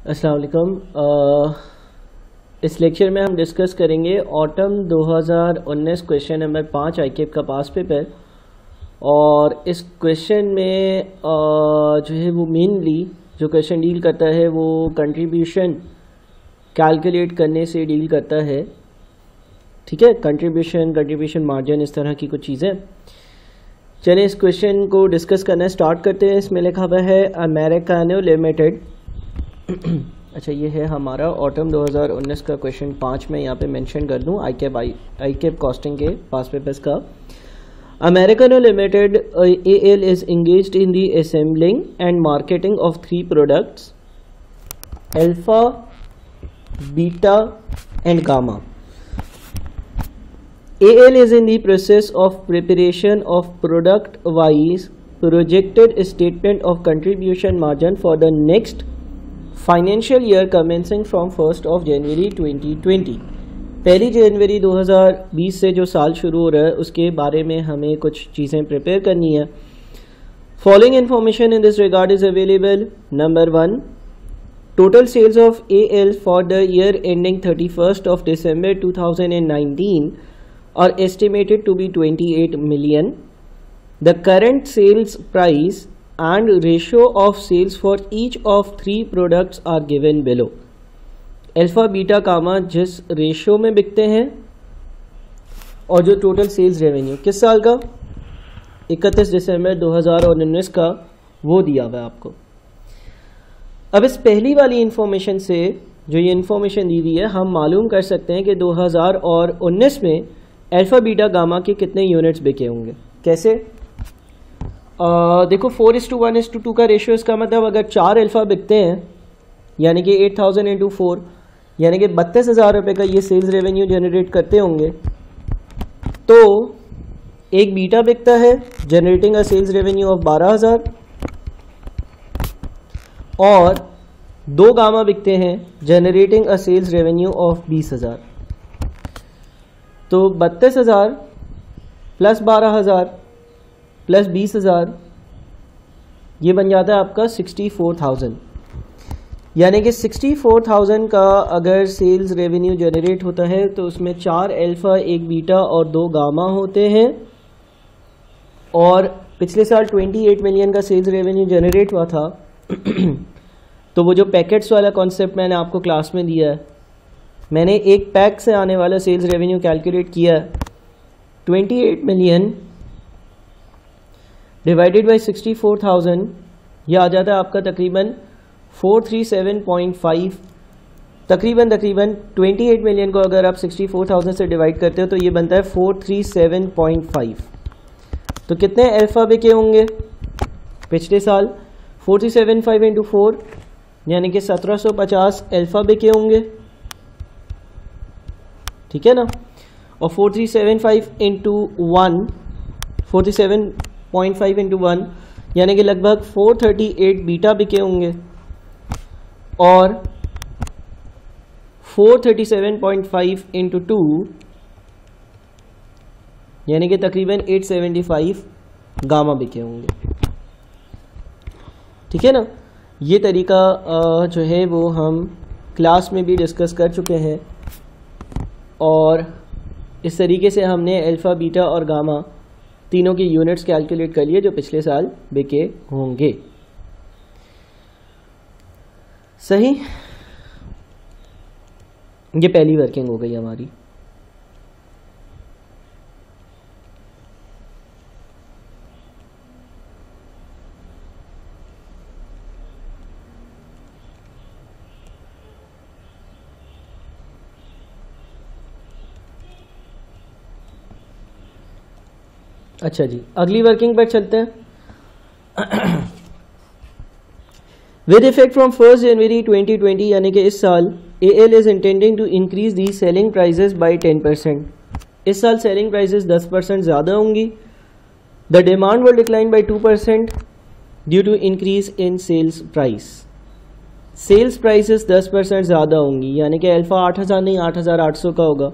अस्सलाम वालेकुम। इस लेक्चर में हम डिस्कस करेंगे ऑटम 2019 क्वेश्चन नंबर 5 आईकेप का पास पेपर। और इस क्वेश्चन में जो है वो मेनली जो क्वेश्चन डील करता है वो कंट्रीब्यूशन कैलकुलेट करने से डील करता है। ठीक है, कंट्रीब्यूशन मार्जिन, इस तरह की कुछ चीज़ें। चलिए इस क्वेश्चन को डिस्कस करना स्टार्ट करते हैं। इसमें लिखा हुआ है अमेरिकानो लिमिटेड। अच्छा, ये है हमारा ऑटम 2019 का क्वेश्चन 5 में यहाँ पे मेंशन कर दूँ आईकेप कॉस्टिंग के पास पेपर्स का। Americano limited AL is engaged in the assembling and marketing of 3 products, alpha, beta and gamma. AL is in the process of preparation of product wise projected statement of contribution margin for the next financial year commencing from 1st of January 2020. 1 जनवरी 2020 से जो साल शुरू हो रहा है उसके बारे में हमें कुछ चीज़ें प्रिपेयर करनी है। Following information in this regard is available. Number 1, total sales of AL for the year ending 31st of December 2019 are estimated to be 28 million. The current sales price and ratio of sales for each of 3 products are given below. Alpha beta gamma जिस ratio में बिकते हैं और जो total sales revenue किस साल का 31 दिसंबर 2019 का वो दिया हुआ है आपको। अब इस पहली वाली इंफॉर्मेशन से जो ये इंफॉर्मेशन दी हुई है हम मालूम कर सकते हैं कि 2019 में अल्फा बीटा गामा के कितने यूनिट्स बिके होंगे। कैसे? देखो 4:1:2 का रेशियो। इसका मतलब अगर 4 अल्फा बिकते हैं यानी कि 8000 इंटू 4 यानी कि 32,000 रुपये का ये सेल्स रेवेन्यू जनरेट करते होंगे। तो एक बीटा बिकता है generating a sales revenue of 12,000 और 2 गामा बिकते हैं generating a sales revenue of 20,000। तो 32,000 प्लस 12,000 प्लस 20,000 ये बन जाता है आपका 64,000। यानी कि 64,000 का अगर सेल्स रेवेन्यू जनरेट होता है तो उसमें 4 अल्फा, 1 बीटा और 2 गामा होते हैं। और पिछले साल 28 मिलियन का सेल्स रेवेन्यू जनरेट हुआ था। तो वो जो पैकेट्स वाला कॉन्सेप्ट मैंने आपको क्लास में दिया है, मैंने एक पैक से आने वाला सेल्स रेवेन्यू कैलकुलेट किया है। 28 मिलियन डिवाइडेड बाई 64,000 यह आ जाता है आपका तकरीबन 437.5। तकरीबन 28 मिलियन को अगर आप 64,000 से डिवाइड करते हो तो ये बनता है 437.5। तो कितने अल्फा बिके होंगे पिछले साल? 437.5 इंटू 4 यानी कि 1750 अल्फा बिके होंगे। ठीक है ना। और 437.5 इंटू 1 47.5 इंटू 1 यानी कि लगभग 438 बीटा बिके होंगे और 437.5 इंटू 2 यानी कि तकरीबन 875 गामा बिके होंगे। ठीक है ना। ये तरीका जो है वो हम क्लास में भी डिस्कस कर चुके हैं और इस तरीके से हमने अल्फा, बीटा और गामा तीनों की यूनिट्स कैलकुलेट कर लिए जो पिछले साल बिके होंगे। सही, ये पहली वर्किंग हो गई हमारी। अच्छा जी, अगली वर्किंग पर चलते हैं। विद इफेक्ट फ्रॉम 1 जनवरी 2020 यानी कि इस साल AL is intending to increase the selling prices by 10%। इस साल सेलिंग प्राइजेस 10% ज़्यादा होंगी। The demand will decline by 2% due to increase in sales price. Sales prices 10% ज़्यादा होंगी यानी कि अल्फा 8,000 नहीं 8,800 का होगा,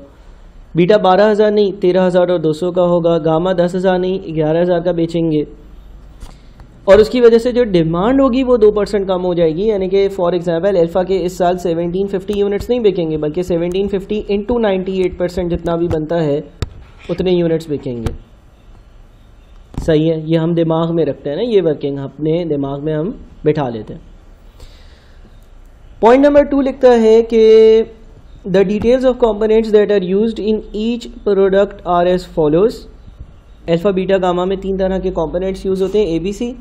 बीटा 12,000 नहीं 13,200 का होगा, गामा 10,000 नहीं 11,000 का बेचेंगे। और उसकी वजह से जो डिमांड होगी वो 2% कम हो जाएगी। यानी कि फॉर एग्जांपल अल्फा के इस साल 1750 यूनिट्स नहीं बिकेंगे, बल्कि 1750 इंटू 98% जितना भी बनता है उतने यूनिट्स बिकेंगे। सही है, ये हम दिमाग में रखते हैं ना, ये वर्किंग अपने दिमाग में हम बिठा लेते हैं। पॉइंट नंबर 2 लिखता है कि the details of components that are used in each product are as follows. Alpha beta gamma में 3 तरह के कंपोनेंट्स यूज होते हैं ABC।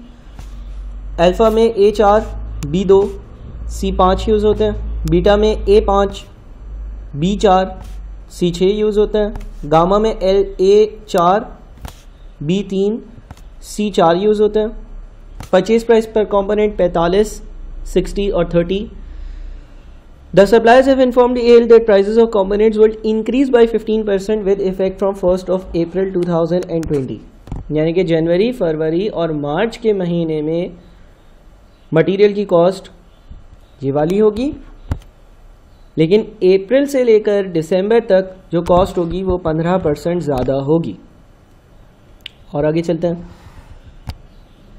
अल्फा में A4 B2 C5 यूज होते हैं। बीटा में A5 B4 C6 यूज होते हैं। गामा में A4 B3 C4 यूज होते हैं। परचेज प्राइस पर कंपोनेंट 45, 60 और 30। The suppliers have informed AL that prices of components will increase by 15% with effect from 1st of April 2020। यानी कि जनवरी, फरवरी और मार्च के महीने में मटेरियल की कॉस्ट ये वाली होगी, लेकिन अप्रैल से लेकर दिसंबर तक जो कॉस्ट होगी वो 15% ज़्यादा होगी। और आगे चलते हैं।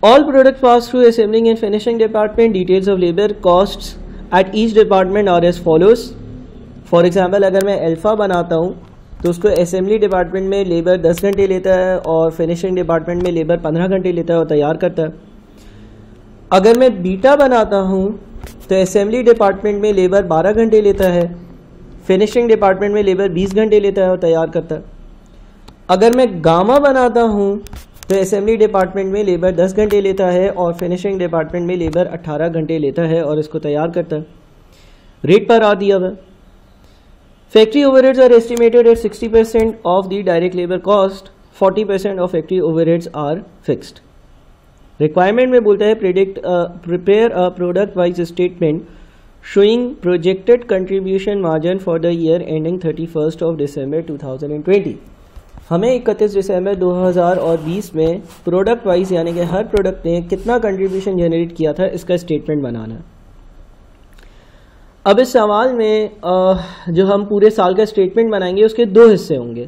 All products pass through assembling and finishing department. Details of labor costs at each department are as follows. For example अगर मैं अल्फ़ा बनाता हूँ तो उसको असेंबली डिपार्टमेंट में लेबर 10 घंटे लेता है और फिनिशिंग डिपार्टमेंट में लेबर 15 घंटे लेता है और तैयार करता है। अगर मैं बीटा बनाता हूँ तो असेंबली डिपार्टमेंट में लेबर 12 घंटे लेता है, फिनिशिंग डिपार्टमेंट में लेबर 20 घंटे लेता है और तैयार करता है। अगर मैं गामा बनाता हूँ तो असेंबली डिपार्टमेंट में लेबर 10 घंटे लेता है और फिनिशिंग डिपार्टमेंट में लेबर 18 घंटे लेता है और इसको तैयार करता है। रेट पर आ दिया हुआ। Factory overheads are estimated at 60% of the direct labour cost, 40% of factory overheads are fixed. Requirement में बोलता है prepare a product wise statement showing projected contribution margin for the year ending 31 of December 2020। हमें 31 दिसंबर 2020 में product wise यानी कि हर product ने कितना contribution generate किया था इसका स्टेटमेंट बनाना है। अब इस सवाल में जो हम पूरे साल का स्टेटमेंट बनाएंगे उसके 2 हिस्से होंगे।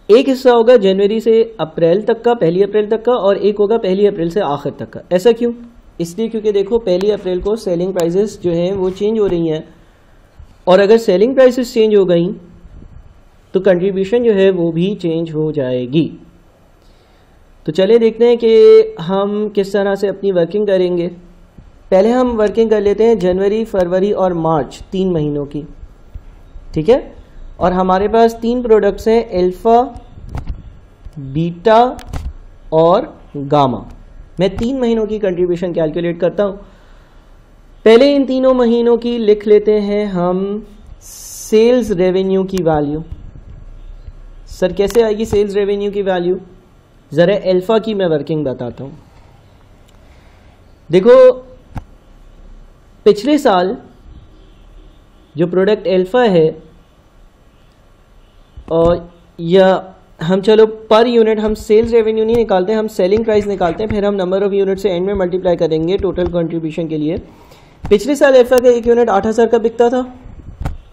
एक हिस्सा होगा जनवरी से अप्रैल तक का, 1 अप्रैल तक का, और एक होगा 1 अप्रैल से आखिर तक का। ऐसा क्यों? इसलिए क्योंकि देखो 1 अप्रैल को सेलिंग प्राइसेस जो हैं वो चेंज हो रही हैं, और अगर सेलिंग प्राइसेस चेंज हो गई तो कंट्रीब्यूशन जो है वो भी चेंज हो जाएगी। तो चलिए देखते हैं कि हम किस तरह से अपनी वर्किंग करेंगे। पहले हम वर्किंग कर लेते हैं जनवरी, फरवरी और मार्च 3 महीनों की, ठीक है। और हमारे पास 3 प्रोडक्ट्स हैं, अल्फा, बीटा और गामा। मैं 3 महीनों की कंट्रीब्यूशन कैलकुलेट करता हूं। पहले इन तीनों महीनों की लिख लेते हैं हम सेल्स रेवेन्यू की वैल्यू। सर कैसे आएगी सेल्स रेवेन्यू की वैल्यू? ज़रा अल्फा की मैं वर्किंग बताता हूँ। देखो पिछले साल जो प्रोडक्ट अल्फा है, और या हम चलो पर यूनिट हम सेल्स रेवेन्यू नहीं निकालते, हम सेलिंग प्राइस निकालते हैं, फिर हम नंबर ऑफ यूनिट से एंड में मल्टीप्लाई करेंगे टोटल कंट्रीब्यूशन के लिए। पिछले साल अल्फा का 1 यूनिट 8000 का बिकता था।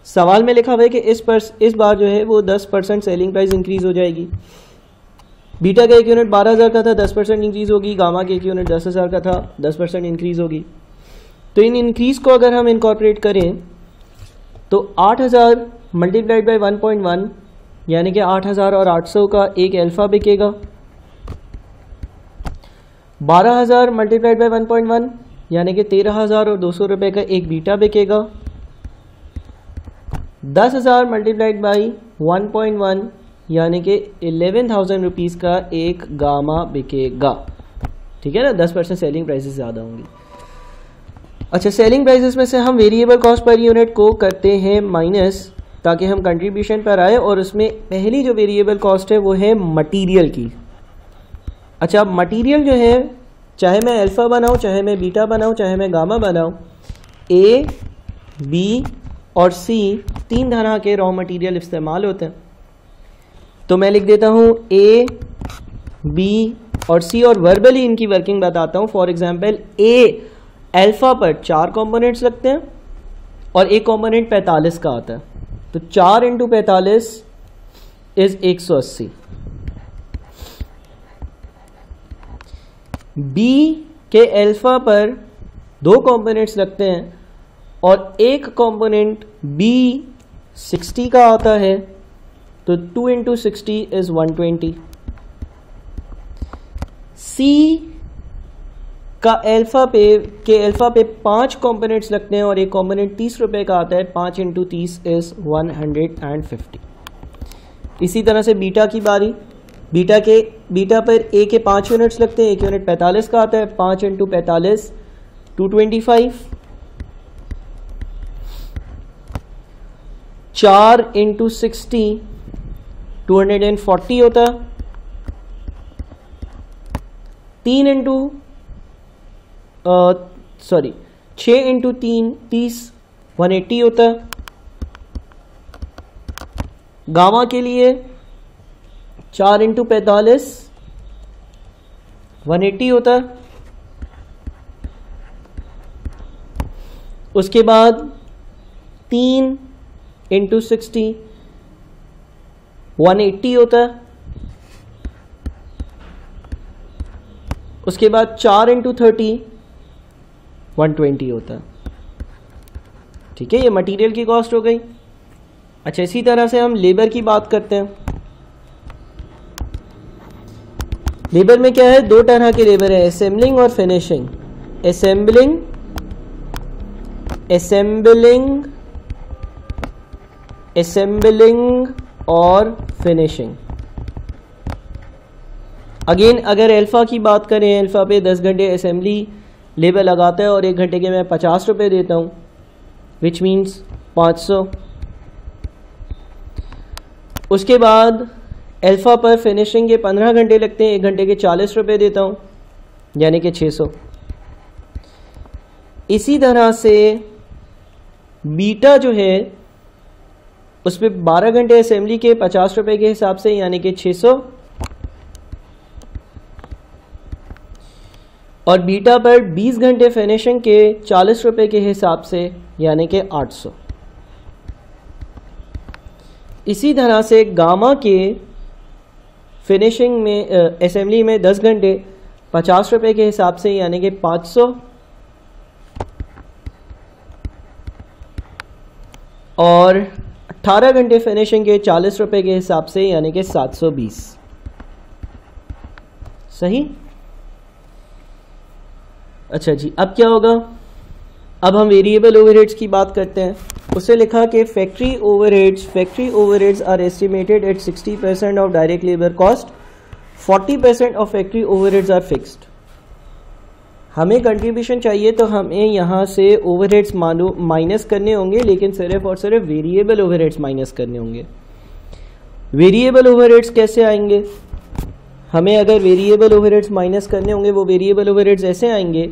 सवाल में लिखा हुआ है कि इस बार जो है वो 10% सेलिंग प्राइस इंक्रीज हो जाएगी। बीटा का 1 यूनिट 12000 का था, 10% इंक्रीज होगी। गामा का 1 यूनिट 10000 का था, 10% इंक्रीज होगी। तो इन इंक्रीज को अगर हम इनकॉर्पोरेट करें तो 8000 मल्टीप्लाइड बाई 1.1 यानी कि 8000 और 800 का एक अल्फा बिकेगा। 12000 मल्टीप्लाइड बाई 1.1 यानी कि 13000 और 200 रुपये का एक बीटा बिकेगा। 10000 मल्टीप्लाइड बाई 1.1 यानी कि 11,000 रुपीज़ का एक गामा बिकेगा, ठीक है ना। 10% सेलिंग प्राइसेस ज़्यादा होंगी। अच्छा, सेलिंग प्राइसेस में से हम वेरिएबल कॉस्ट पर यूनिट को करते हैं माइनस, ताकि हम कंट्रीब्यूशन पर आए, और उसमें पहली जो वेरिएबल कॉस्ट है वो है मटेरियल की। अच्छा, मटेरियल जो है चाहे मैं अल्फा बनाऊँ, चाहे मैं बीटा बनाऊँ, चाहे मैं गामा बनाऊँ, ए, बी और सी 3 तरह के रॉ मटेरियल इस्तेमाल होते हैं। तो मैं लिख देता हूँ ए, बी और सी, और वर्बली इनकी वर्किंग बताता हूँ। फॉर एग्जांपल ए अल्फा पर 4 कंपोनेंट्स लगते हैं और एक कंपोनेंट 45 का आता है, तो 4 × 45 इज 180। बी के अल्फा पर 2 कंपोनेंट्स लगते हैं और एक कंपोनेंट बी 60 का आता है, तो 2 into 60 is 120। सी का अल्फा पे 5 कंपोनेंट्स लगते हैं और एक कंपोनेंट 30 रुपए का आता है, 5 into 30 is 150। इसी तरह से बीटा की बारी, बीटा पर ए के 5 यूनिट्स लगते हैं, एक यूनिट 45 का आता है, 5 into 45 225, 4 into 60 240 होता, 6 into 3 30 180 होता। गामा के लिए 4 into 45 180 होता। उसके बाद 3 into 60 180 होता। उसके बाद 4 into 30 120 होता। ठीक है, ये मटेरियल की कॉस्ट हो गई। अच्छा, इसी तरह से हम लेबर की बात करते हैं। लेबर में क्या है, 2 तरह के लेबर है, असेंबलिंग और फिनिशिंग। असेंबलिंग और फिनिशिंग। अगेन अगर अल्फा की बात करें, अल्फा पे 10 घंटे असेंबली लेबर लगाता है और 1 घंटे के मैं 50 रुपये देता हूँ, विच मीन्स 500। उसके बाद अल्फा पर फिनिशिंग के 15 घंटे लगते हैं, 1 घंटे के 40 रुपये देता हूँ, यानी कि 600। इसी तरह से बीटा जो है उस पर 12 घंटे असेंबली के 50 रुपये के हिसाब से, यानी कि 600, और बीटा पर 20 घंटे फिनिशिंग के 40 रुपये के हिसाब से, यानी कि 800। इसी तरह से गामा के फिनिशिंग में असेंबली में 10 घंटे 50 रुपये के हिसाब से, यानी कि 500, और 18 घंटे फिनिशिंग के 40 रुपये के हिसाब से, यानी कि 720। सही। अच्छा जी, अब क्या होगा, अब हम वेरिएबल ओवरहेड्स की बात करते हैं। उसे लिखा कि factory overheads are estimated at 60% of direct labour cost, 40% of factory overheads are fixed. हमें कंट्रीब्यूशन चाहिए तो हमें यहाँ से ओवरहेड्स माइनस करने होंगे, लेकिन सिर्फ और सिर्फ वेरिएबल ओवरहेड्स माइनस करने होंगे। वेरिएबल ओवरहेड्स कैसे आएंगे, हमें अगर वेरिएबल ओवरहेड्स माइनस करने होंगे, वो वेरिएबल ओवरहेड्स ऐसे आएंगे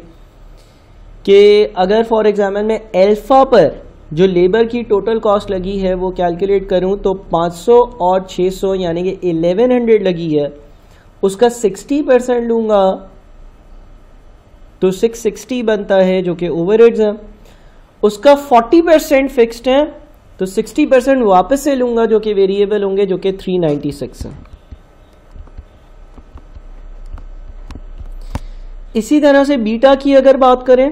कि अगर फॉर एग्जाम्पल मैं अल्फा पर जो लेबर की टोटल कॉस्ट लगी है वो कैलकुलेट करूं तो 500 और 600 यानी कि 1100 लगी है, उसका 60% लूंगा तो 660 बनता है, जो कि ओवरहेड्स है। उसका 40% फिक्स्ड है, तो 60% वापस से लूंगा जो कि वेरिएबल होंगे, जो कि 396 है। इसी तरह से बीटा की अगर बात करें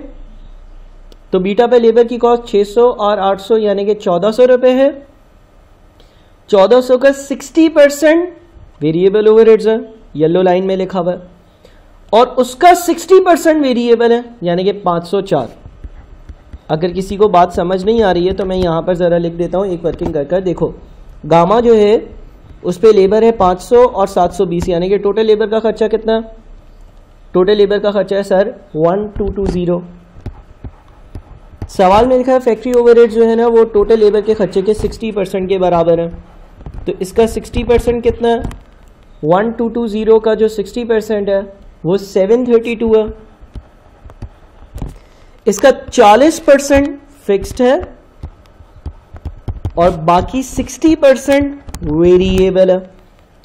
तो बीटा पे लेबर की कॉस्ट 600 और 800 यानी कि 1400 रुपए है। 1400 का 60% वेरिएबल ओवरहेड्स है, येलो लाइन में लिखा हुआ है, और उसका 60% वेरिएबल है, यानी कि 504। अगर किसी को बात समझ नहीं आ रही है तो मैं यहां पर जरा लिख देता हूं, एक वर्किंग कर देखो। गामा जो है उस पे लेबर है 500 और 720, यानी कि टोटल लेबर का खर्चा कितना, टोटल लेबर का खर्चा है सर 1220। सवाल में लिखा है फैक्ट्री ओवरहेड जो है ना वो टोटल लेबर के खर्चे के 60% के बराबर है, तो इसका 60% कितना है, 1220 का जो 60% है वो 732 है। इसका 40% फिक्स्ड है और बाकी 60% वेरिएबल है,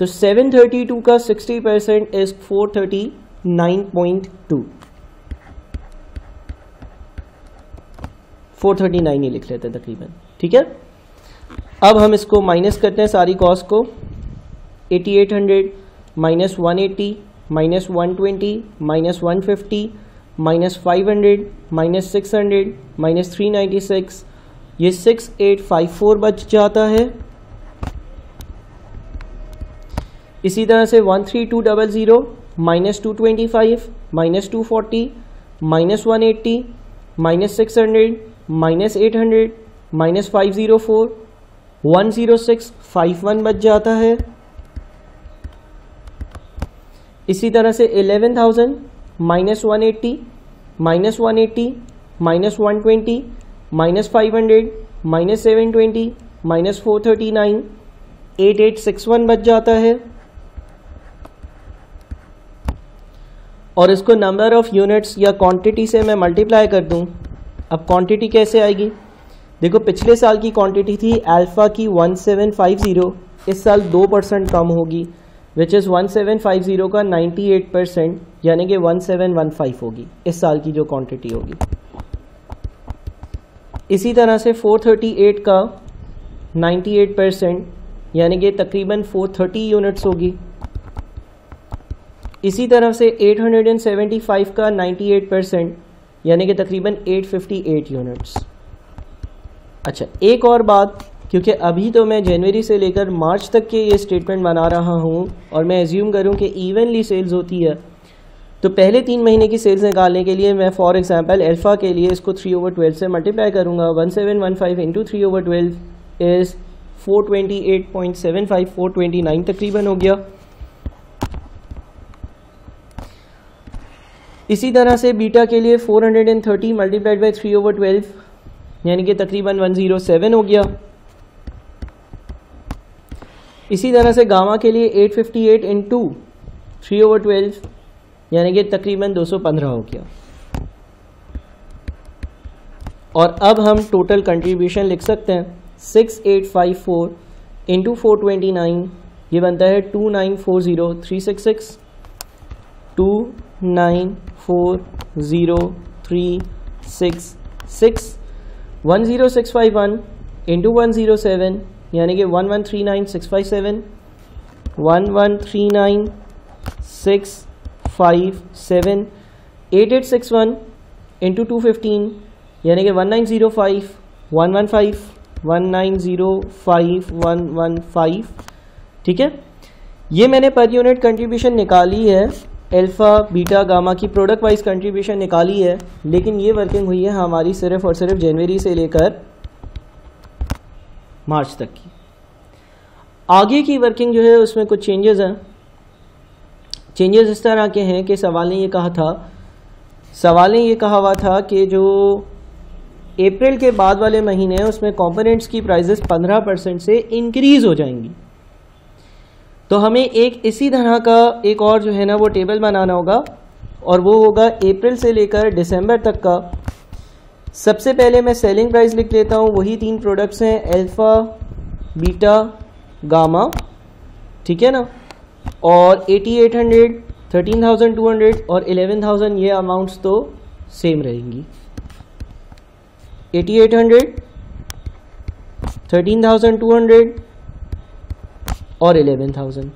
तो 732 का 60% इज 439.2। 439 ही लिख लेते हैं तकरीबन, ठीक है। अब हम इसको माइनस करते हैं सारी कॉस्ट को, 8800 minus 180 minus 120 minus 150 minus 500 minus 600 minus 396, ये 6854 बच जाता है। इसी तरह से 13200 minus 225 minus 240 minus 180 minus 600 minus 800 minus 504 10651 बच जाता है। इसी तरह से 11000 minus 180 minus 180 minus 120 minus 500 minus 720 minus 439 8861 बच जाता है। और इसको नंबर ऑफ यूनिट्स या क्वांटिटी से मैं मल्टीप्लाई कर दूं। अब क्वांटिटी कैसे आएगी? देखो, पिछले साल की क्वांटिटी थी अल्फा की 1750, इस साल 2% कम होगी, विच इज़ 1750 का 98%, यानी कि 1715 होगी इस साल की जो क्वांटिटी होगी। इसी तरह से 438 का 98%, यानी कि तकरीबन 430 यूनिट्स होगी। इसी तरह से 875 का 98%, यानी कि तकरीबन 858 यूनिट्स। अच्छा, एक और बात, क्योंकि अभी तो मैं जनवरी से लेकर मार्च तक के ये स्टेटमेंट बना रहा हूँ और मैं एज्यूम करूँ कि इवनली सेल्स होती है, तो पहले 3 महीने की सेल्स निकालने के लिए मैं फॉर एग्जांपल अल्फ़ा के लिए इसको 3/12 से मल्टीप्लाई करूँगा। 1715 इंटू 3/12 इज़ 428.75, 429 तकरीबन हो गया। इसी तरह से बीटा के लिए 430 मल्टीप्लाइड बाई 3/12, यानी कि तकरीबन 107 हो गया। इसी तरह से गामा के लिए 858 इंटू 3/12, यानी कि तकरीबन 215 हो गया। और अब हम टोटल कंट्रीब्यूशन लिख सकते हैं 6854 इंटू 429, ये बनता है 2940366, 2940366। 10651 इंटू 107, यानी कि 1139657, 1139657। 8861 इंटू 215, यानी कि 1905 115, 1905 115। ठीक है, ये मैंने पर यूनिट कंट्रीब्यूशन निकाली है, अल्फ़ा बीटा गामा की प्रोडक्ट वाइज कंट्रीब्यूशन निकाली है, लेकिन ये वर्किंग हुई है हमारी सिर्फ और सिर्फ जनवरी से लेकर मार्च तक की। आगे की वर्किंग जो है उसमें कुछ चेंजेस हैं। चेंजेस इस तरह के हैं कि सवाल ने ये कहा हुआ था कि जो अप्रैल के बाद वाले महीने हैं उसमें कंपोनेंट्स की प्राइसेस 15% से इंक्रीज हो जाएंगी। तो हमें एक इसी तरह का एक और जो है ना वो टेबल बनाना होगा, और वो होगा अप्रैल से लेकर दिसंबर तक का। सबसे पहले मैं सेलिंग प्राइस लिख लेता हूँ, वही 3 प्रोडक्ट्स हैं, अल्फ़ा बीटा गामा, ठीक है ना। और 8800, 13200 और 11000 ये अमाउंट्स तो सेम रहेंगी। 8800, 13200 और 11000।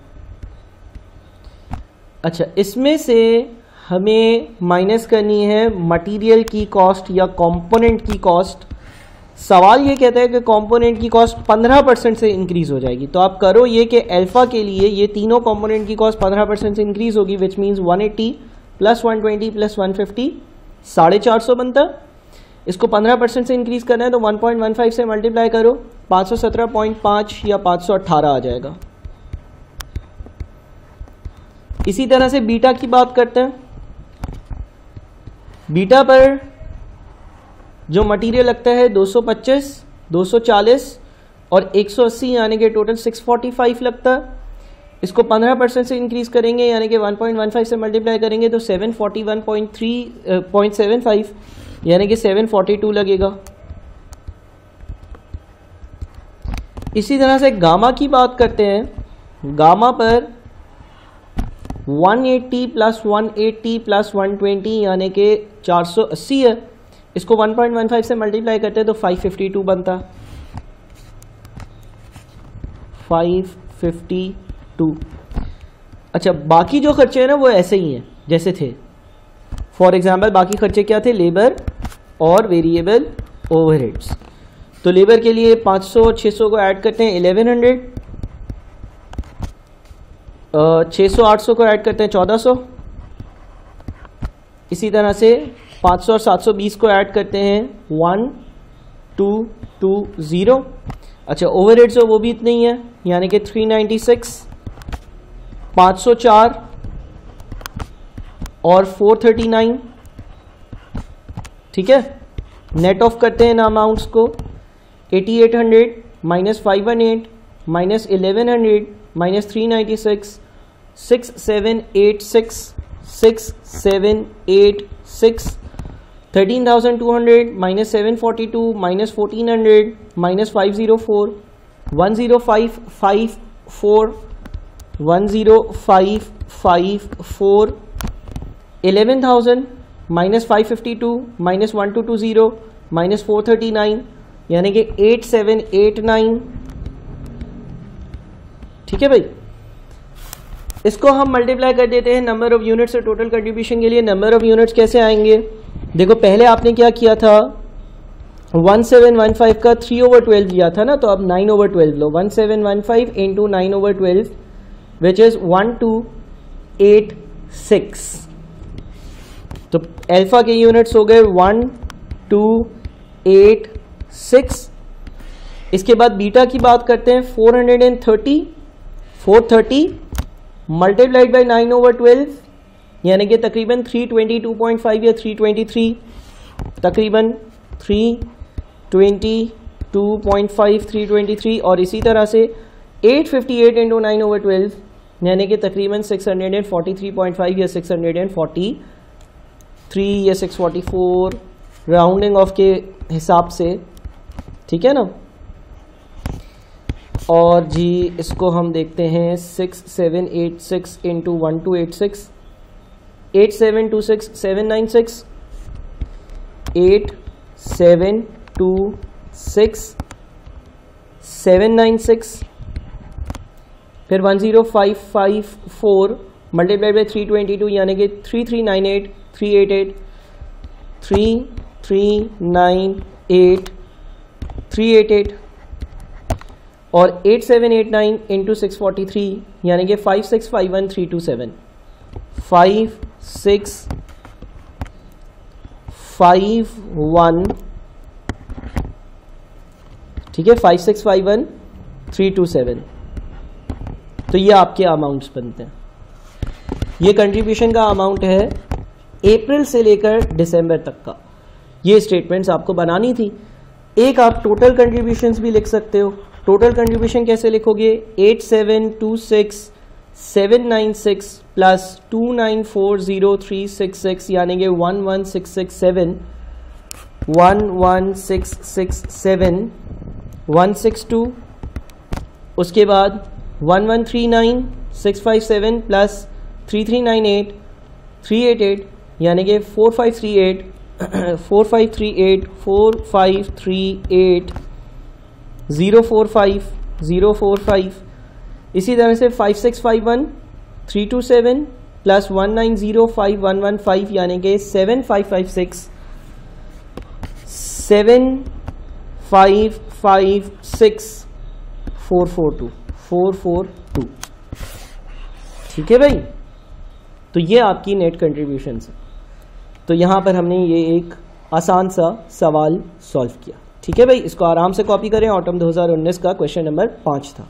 अच्छा, इसमें से हमें माइनस करनी है मटेरियल की कॉस्ट या कंपोनेंट की कॉस्ट। सवाल ये कहता है कि कंपोनेंट की कॉस्ट 15% से इंक्रीज हो जाएगी। तो आप करो ये कि अल्फा के लिए ये तीनों कंपोनेंट की कॉस्ट 15% से इंक्रीज होगी, विच मीन्स 180 प्लस 120 प्लस 150 450 बनता। इसको 15% से इंक्रीज करना है तो 1.15 से मल्टीप्लाई करो, 517.5 या 518 आ जाएगा। इसी तरह से बीटा की बात करते हैं। बीटा पर जो मटेरियल लगता है 225, 240 और 180, यानी कि टोटल 645 लगता है। इसको 15% से इंक्रीज करेंगे, यानी कि 1.15 से मल्टीप्लाई करेंगे तो 741.75 यानी कि 742 लगेगा। इसी तरह से गामा की बात करते हैं। गामा पर 180 प्लस 180 प्लस 120 यानी कि 480 है। इसको 1.15 से मल्टीप्लाई करते हैं तो 552 बनता। 552। अच्छा, बाकी जो खर्चे हैं ना वो ऐसे ही हैं जैसे थे। फॉर एग्जाम्पल बाकी खर्चे क्या थे, लेबर और वेरिएबल ओवरहेड्स। तो लेबर के लिए 500 600 को ऐड करते हैं 1100, 600 800 को ऐड करते हैं 1400, इसी तरह से 500 और 720 को ऐड करते हैं 1220। अच्छा, ओवरहेड्स वो भी इतने ही है, यानी कि 396, 504 और 439। ठीक है, नेट ऑफ करते हैं इन अमाउंट्स को, 8800 minus 518 minus 1100 minus 396, 6786, 6786, 13,200 minus 742 minus 1400 minus 504, 10554, 10554, 11,000 minus 552 minus 1220 minus 439, यानी कि 8789। ठीक है भाई, इसको हम मल्टीप्लाई कर देते हैं नंबर ऑफ यूनिट्स से टोटल कंट्रीब्यूशन के लिए। नंबर ऑफ यूनिट्स कैसे आएंगे, देखो पहले आपने क्या किया था, 1715 का 3/12 लिया था ना, तो अब 9/12 लो। 1715 इंटू 9/12 विच इज 1286। तो अल्फा के यूनिट्स हो गए 1286। इसके बाद बीटा की बात करते हैं, 430 मल्टीप्लाइड बाई 9/12, यानी कि तकरीबन 322.5 या 323, तकरीबन 322.5 323। और इसी तरह से 858 इंटू 9/12, यानी कि तकरीबन 643.5 या 643 या 644 राउंडिंग ऑफ के हिसाब से। ठीक है ना। और जी इसको हम देखते हैं 6786 इंटू 1286, 8726 796, 8726 796, फिर 10554 मल्टीप्लाइड बाई 322, यानी कि 3398 388 3398 388, और 8789 इंटू 643, यानी कि 5651 327 5651। ठीक है, 5651 327। तो ये आपके अमाउंट्स बनते हैं। ये कंट्रीब्यूशन का अमाउंट है अप्रैल से लेकर दिसंबर तक का। ये स्टेटमेंट्स आपको बनानी थी। एक आप टोटल कंट्रीब्यूशंस भी लिख सकते हो। टोटल कंट्रीब्यूशन कैसे लिखोगे, 8726 796 प्लस 2940366, यानी कि 11667 11667 162, उसके बाद 1139 657 प्लस 3398 388, यानी कि 4538 4538 4538 045 045। इसी तरह से 5651 327 प्लस 1905115, यानी कि 7556 7556 442 442। ठीक है भाई, तो ये आपकी नेट कंट्रीब्यूशन है। तो यहाँ पर हमने ये एक आसान सा सवाल सॉल्व किया। ठीक है भाई, इसको आराम से कॉपी करें। ऑटम 2019 का क्वेश्चन नंबर 5 था।